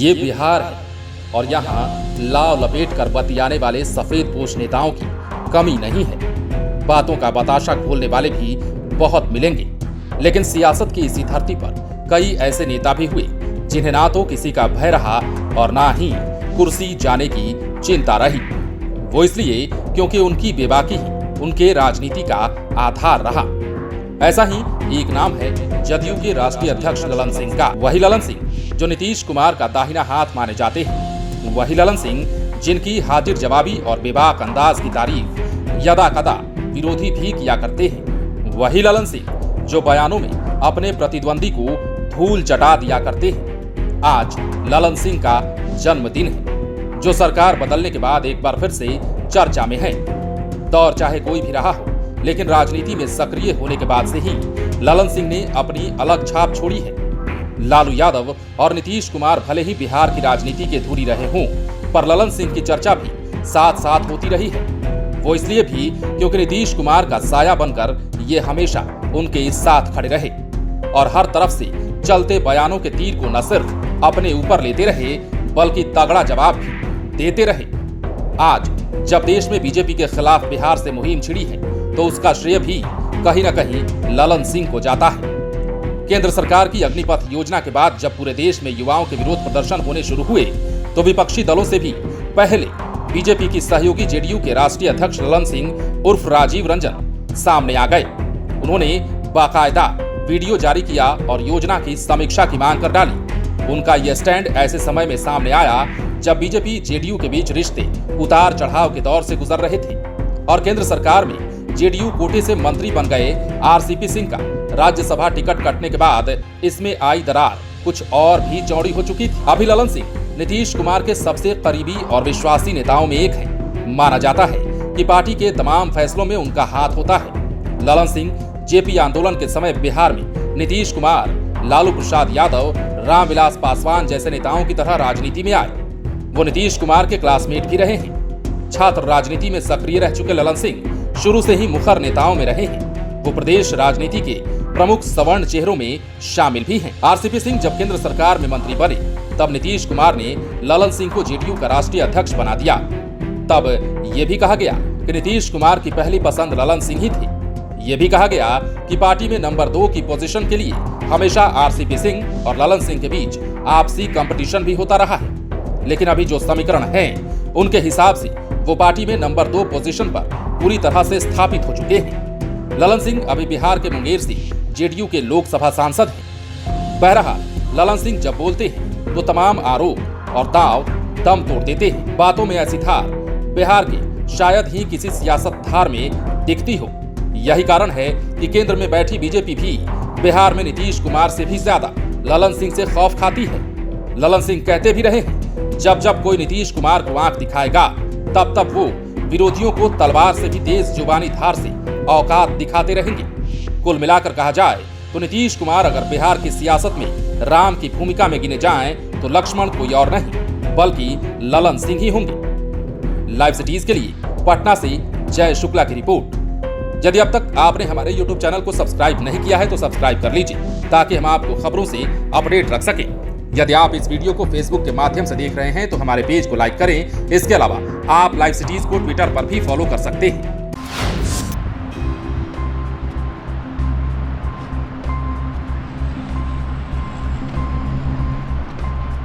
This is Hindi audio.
ये बिहार है और यहाँ लाव लपेट कर बतियाने वाले सफेद पोश नेताओं की कमी नहीं है। बातों का बताशा खोलने वाले भी बहुत मिलेंगे, लेकिन सियासत की इसी धरती पर कई ऐसे नेता भी हुए जिन्हें ना तो किसी का भय रहा और ना ही कुर्सी जाने की चिंता रही। वो इसलिए क्योंकि उनकी बेबाकी ही उनके राजनीति का आधार रहा। ऐसा ही एक नाम है जदयू के राष्ट्रीय अध्यक्ष ललन सिंह का। वही ललन सिंह जो नीतीश कुमार का दाहिना हाथ माने जाते हैं। वही ललन सिंह जिनकी हाजिर जवाबी और बेबाक अंदाज की तारीफ यदा कदा विरोधी भी किया करते हैं। वही ललन सिंह जो बयानों में अपने प्रतिद्वंदी को धूल चटा दिया करते हैं। आज ललन सिंह का जन्मदिन है, जो सरकार बदलने के बाद एक बार फिर से चर्चा में है। दौर चाहे कोई भी रहा हो, लेकिन राजनीति में सक्रिय होने के बाद से ही ललन सिंह ने अपनी अलग छाप छोड़ी है। लालू यादव और नीतीश कुमार भले ही बिहार की राजनीति के धुरी रहे हों, पर ललन सिंह की चर्चा भी साथ साथ होती रही है। वो इसलिए भी क्योंकि नीतीश कुमार का साया बनकर ये हमेशा उनके साथ खड़े रहे और हर तरफ से चलते बयानों के तीर को न सिर्फ अपने ऊपर लेते रहे, बल्कि तगड़ा जवाब भी देते रहे। आज जब देश में बीजेपी के खिलाफ बिहार से मुहिम छिड़ी है, तो उसका श्रेय भी कहीं न कहीं ललन सिंह को जाता है। केंद्र सरकार की अग्निपथ योजना के बाद जब पूरे देश में युवाओं के विरोध प्रदर्शन होने शुरू हुए, तो विपक्षी दलों से भी पहले बीजेपी की सहयोगी जेडीयू के राष्ट्रीय अध्यक्ष ललन सिंह उर्फ राजीव रंजन सामने आ गए। उन्होंने बाकायदा वीडियो जारी किया और योजना की समीक्षा की मांग कर डाली। उनका यह स्टैंड ऐसे समय में सामने आया जब बीजेपी जेडीयू के बीच रिश्ते उतार चढ़ाव के दौर से गुजर रहे थे और केंद्र सरकार में जेडीयू कोटे से मंत्री बन गए आरसीपी सिंह का राज्यसभा टिकट कटने के बाद इसमें आई दरार कुछ और भी चौड़ी हो चुकी थी। अभी ललन सिंह नीतीश कुमार के सबसे करीबी और विश्वासी नेताओं में एक है। माना जाता है कि पार्टी के तमाम फैसलों में उनका हाथ होता है। ललन सिंह जेपी आंदोलन के समय बिहार में नीतीश कुमार, लालू प्रसाद यादव, रामविलास पासवान जैसे नेताओं की तरह राजनीति में आए। वो नीतीश कुमार के क्लासमेट भी रहे हैं। छात्र राजनीति में सक्रिय रह चुके ललन सिंह शुरू से ही मुखर नेताओं में रहे हैं। वो प्रदेश राजनीति के प्रमुख सवर्ण चेहरों में शामिल भी हैं। आरसीपी सिंह जब केंद्र सरकार में मंत्री बने, तब नीतीश कुमार ने ललन सिंह को जेडीयू का राष्ट्रीय अध्यक्ष बना दिया। तब ये भी कहा गया कि नीतीश कुमार की पहली पसंद ललन सिंह ही थे। ये भी कहा गया कि पार्टी में नंबर 2 की पोजीशन के लिए हमेशा आरसीपी सिंह और ललन सिंह के बीच आपसी कंपटीशन भी होता रहा है। लेकिन अभी जो समीकरण है, उनके हिसाब से वो पार्टी में नंबर 2 पोजीशन पर पूरी तरह से स्थापित हो चुके हैं। ललन सिंह अभी बिहार के मुंगेर से जेडीयू के लोकसभा सांसद हैं। बहरहाल ललन सिंह जब बोलते हैं तो तमाम आरोप और दांव दम तोड़ देते हैं। बातों में ऐसी धार बिहार के शायद ही किसी सियासतधार में दिखती हो। यही कारण है कि केंद्र में बैठी बीजेपी भी बिहार में नीतीश कुमार से भी ज्यादा ललन सिंह से खौफ खाती है। ललन सिंह कहते भी रहे हैं, जब जब कोई नीतीश कुमार को आंख दिखाएगा, तब तब वो विरोधियों को तलवार से भी तेज जुबानी धार से औकात दिखाते रहेंगे। कुल मिलाकर कहा जाए तो नीतीश कुमार अगर बिहार की सियासत में राम की भूमिका में गिने जाएं, तो लक्ष्मण कोई और नहीं बल्कि ललन सिंह ही होंगे। लाइव सिटीज के लिए पटना से जय शुक्ला की रिपोर्ट। यदि अब तक आपने हमारे YouTube चैनल को सब्सक्राइब नहीं किया है, तो सब्सक्राइब कर लीजिए ताकि हम आपको खबरों से अपडेट रख सकें। यदि आप इस वीडियो को फेसबुक के माध्यम से देख रहे हैं, तो हमारे पेज को लाइक करें। इसके अलावा आप लाइव सिटीज को ट्विटर पर भी फॉलो कर सकते हैं।